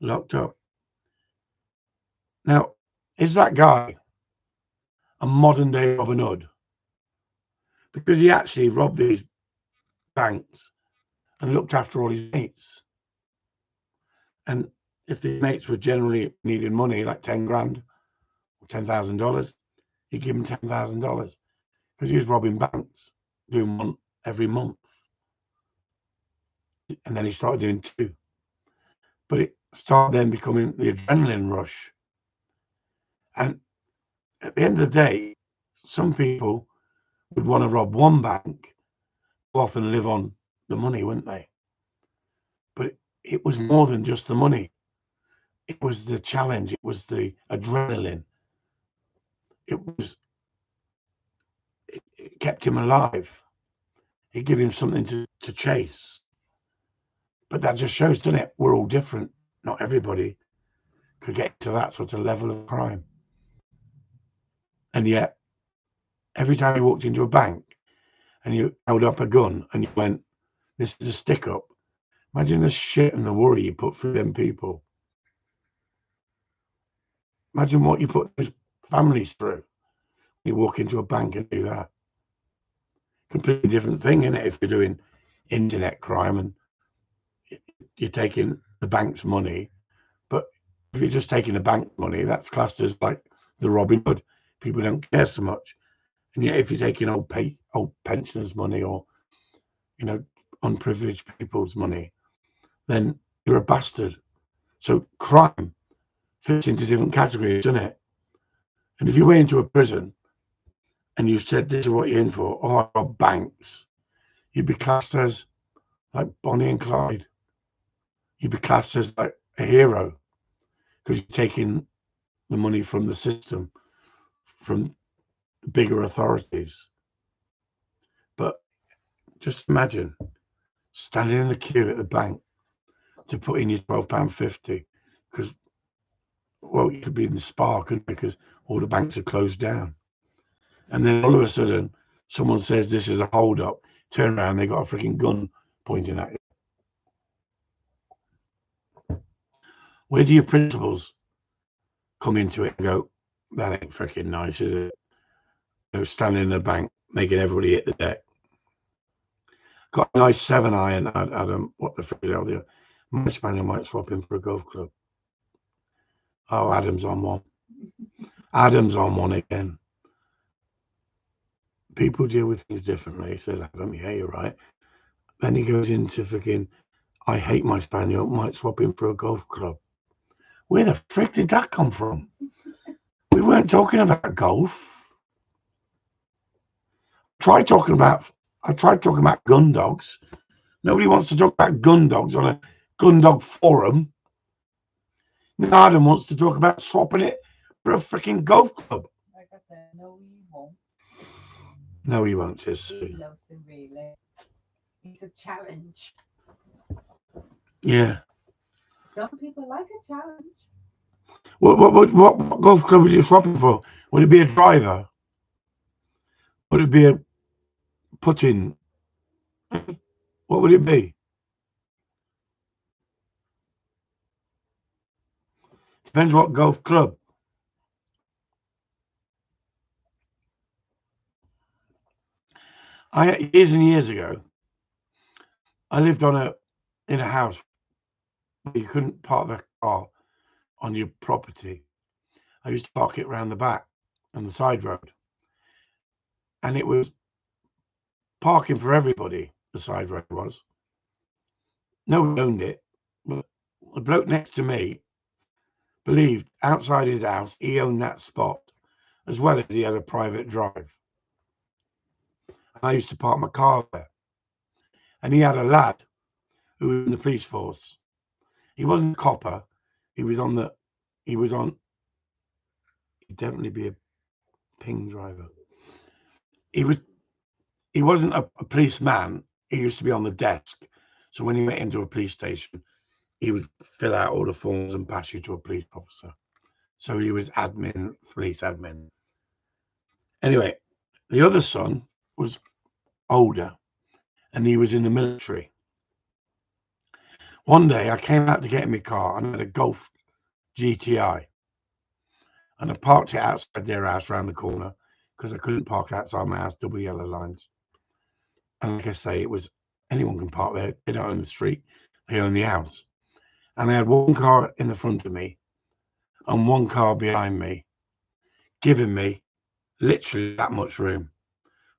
locked up. Now, is that guy a modern day Robin Hood? Because he actually robbed these banks and looked after all his mates. And if the mates were generally needing money, like 10 grand or $10,000, he'd give them $10,000 because he was robbing banks, doing one every month. And then he started doing 2. But it started then becoming the adrenaline rush. And at the end of the day, some people would want to rob one bank, go off and live on the money, wouldn't they? But it was more than just the money. It was the challenge. It was the adrenaline. It kept him alive. It gave him something to chase. But that just shows, doesn't it? We're all different. Not everybody could get to that sort of level of crime. And yet, every time you walked into a bank and you held up a gun and you went, this is a stick up. Imagine the shit and the worry you put through them people. Imagine what you put those families through. You walk into a bank and do that. Completely different thing, isn't it? If you're doing internet crime and you're taking the bank's money, but if you're just taking the bank money, that's classed as like the Robin Hood. People don't care so much. And yet, if you're taking old pensioners' money or unprivileged people's money, then you're a bastard. So crime fits into different categories, doesn't it? And if you went into a prison and you said this is what you're in for, oh, I rob banks, you'd be classed as like Bonnie and Clyde. You'd be classed as like a hero because you're taking the money from the system, from the bigger authorities. But just imagine standing in the queue at the bank to put in your £12.50 because, well, you could be in the spa, couldn't you? Because all the banks are closed down. And then all of a sudden, someone says this is a hold up, turn around, they got a freaking gun pointing at you. Where do your principals come into it and go, that ain't freaking nice, is it? You know, standing in the bank, making everybody hit the deck. Got a nice 7-iron, Adam. What the frick hell do? My Spaniel might swap in for a golf club. Oh, Adam's on one. Adam's on one again. People deal with things differently, says Adam. Yeah, you're right. Then he goes into freaking, I hate my Spaniel, might swap in for a golf club. Where the frick did that come from? We weren't talking about golf. I tried talking about Gundogs. Nobody wants to talk about Gundogs on a Gundog forum. Now Adam wants to talk about swapping it for a freaking golf club. Like I said, no, he won't. No, he won't, says Sue. He loves to really. It's a challenge. Yeah. Some people like a challenge. What golf club would you swap it for? Would it be a driver? Would it be a putting? What would it be? Depends what golf club. Years and years ago, I lived in a house where you couldn't park the car on your property. I used to park it around the back and the side road. And it was parking for everybody, the side road was. No one owned it, but the bloke next to me believed outside his house he owned that spot, as well as he had a private drive. And I used to park my car there. And he had a lad who was in the police force. He wasn't a copper. He'd definitely be a ping driver. He wasn't a policeman. He used to be on the desk. So when he went into a police station, he would fill out all the forms and pass you to a police officer. So he was admin, police admin. Anyway, the other son was older and he was in the military. One day I came out to get in my car and I had a Golf GTI. And I parked it outside their house around the corner because I couldn't park outside my house, double yellow lines. And like I say, it was anyone can park there. They don't own the street, they own the house. And I had one car in the front of me and one car behind me, giving me literally that much room.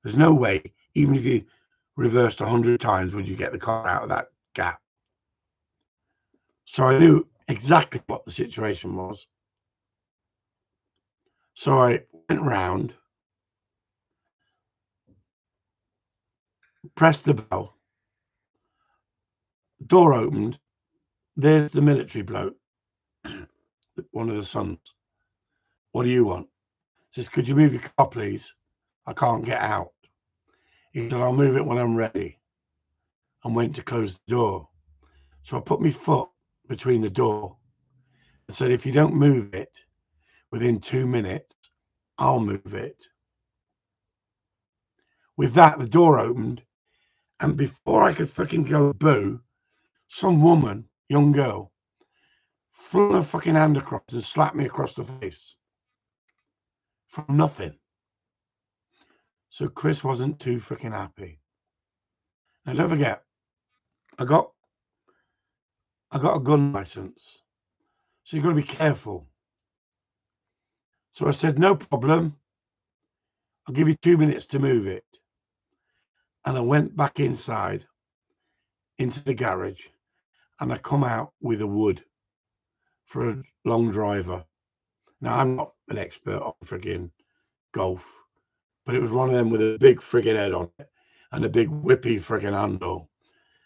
There's no way, even if you reversed 100 times, would you get the car out of that gap. So I knew exactly what the situation was. So I went round, pressed the bell, door opened. There's the military bloke, one of the sons. What do you want? He says, could you move your car, please? I can't get out. He said, I'll move it when I'm ready. And went to close the door. So I put my foot between the door and said, if you don't move it within 2 minutes, I'll move it. With that, the door opened. And before I could fucking go boo, some woman, young girl, flung her fucking hand across and slapped me across the face. From nothing. So Chris wasn't too freaking happy. Now don't forget, I got a gun license. So you've got to be careful. So I said, no problem. I'll give you 2 minutes to move it. And I went back inside into the garage and I come out with a wood for a long driver. Now I'm not an expert on freaking golf, but it was one of them with a big friggin' head on it and a big whippy friggin' handle.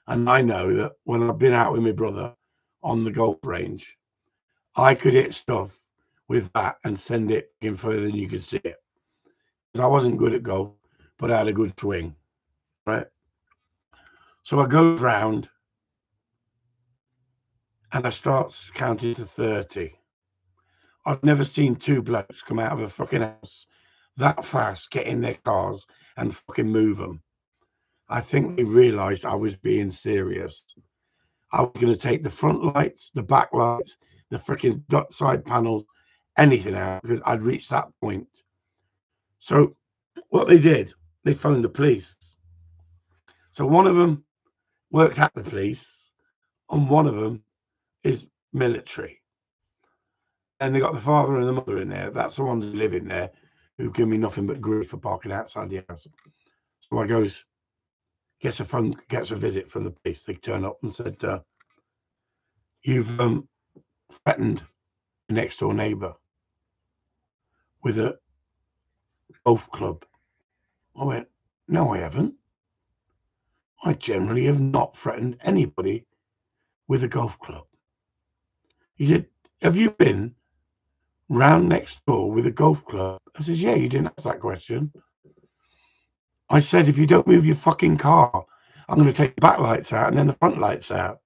And I know that when I've been out with my brother on the golf range, I could hit stuff with that and send it in further than you could see it. Because I wasn't good at golf, but I had a good swing, right? So I go round and I start counting to 30. I've never seen two blokes come out of a fucking house that fast, get in their cars and fucking move them. I think they realised I was being serious. I was going to take the front lights, the back lights, the freaking side panels, anything out, because I'd reached that point. So what they did, they phoned the police. So one of them worked at the police and one of them is military. And they got the father and the mother in there. That's the ones who live in there who give me nothing but grief for parking outside the house. So I goes, gets a visit from the police. They turn up and said, you've threatened your next door neighbour with a golf club. I went, no, I haven't. I generally have not threatened anybody with a golf club. He said, have you been round next door with a golf club? I said, yeah, you didn't ask that question. I said, if you don't move your fucking car, I'm going to take the back lights out and then the front lights out,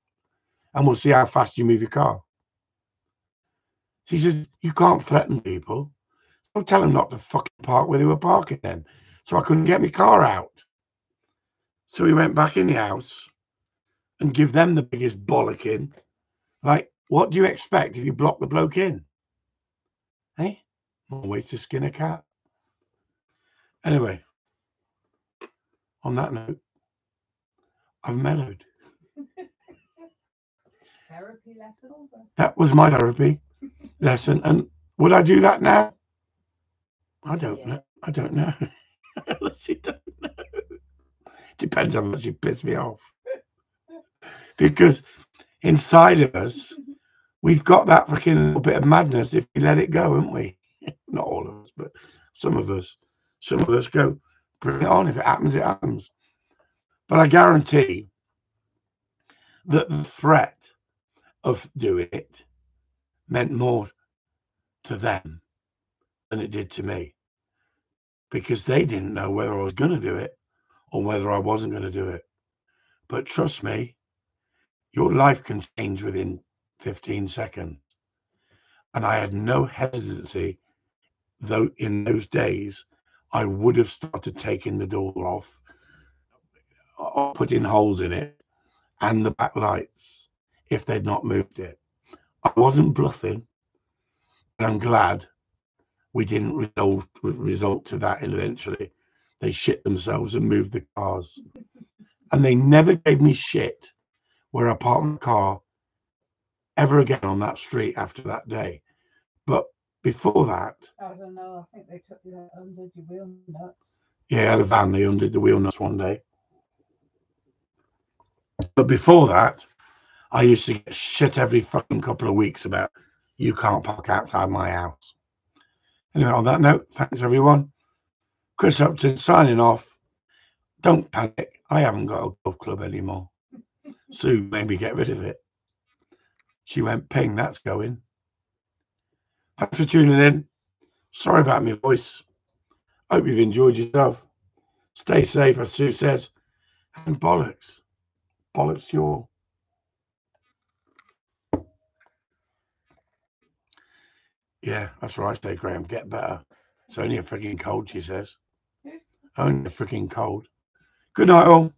and we'll see how fast you move your car. So he says, you can't threaten people. I'll tell them not to fucking park where they were parking then. So I couldn't get my car out. So we went back in the house and give them the biggest bollocking. Like, what do you expect if you block the bloke in? Hey, more ways to skin a cat. Anyway, on that note, I've mellowed. Therapy lesson over. That was my therapy lesson. And would I do that now? I don't know. I don't know. Honestly, don't know. Depends how much you piss me off. Because inside of us, we've got that freaking little bit of madness if we let it go, haven't we? Not all of us, but some of us. Some of us go, bring it on. If it happens, it happens. But I guarantee that the threat of doing it meant more to them than it did to me. Because they didn't know whether I was going to do it or whether I wasn't going to do it. But trust me, your life can change within 15 seconds. And I had no hesitancy, though in those days, I would have started taking the door off, or putting holes in it, and the back lights, if they'd not moved it. I wasn't bluffing, and I'm glad we didn't result to that eventually. They shit themselves and moved the cars. And they never gave me shit where I parked my car ever again on that street after that day. But before that, I don't know. I think they took you under your wheel nuts. Yeah, I had a van. They undid the wheel nuts one day. But before that, I used to get shit every fucking couple of weeks about you can't park outside my house. Anyway, on that note, thanks everyone. Chris Upton signing off. Don't panic. I haven't got a golf club anymore. Sue made me get rid of it. She went, ping, that's going. Thanks for tuning in. Sorry about my voice. Hope you've enjoyed yourself. Stay safe, as Sue says. And bollocks. Bollocks to you all. Yeah, that's what I say, Graham. Get better. It's only a freaking cold, she says. Only a freaking cold. Good night, all.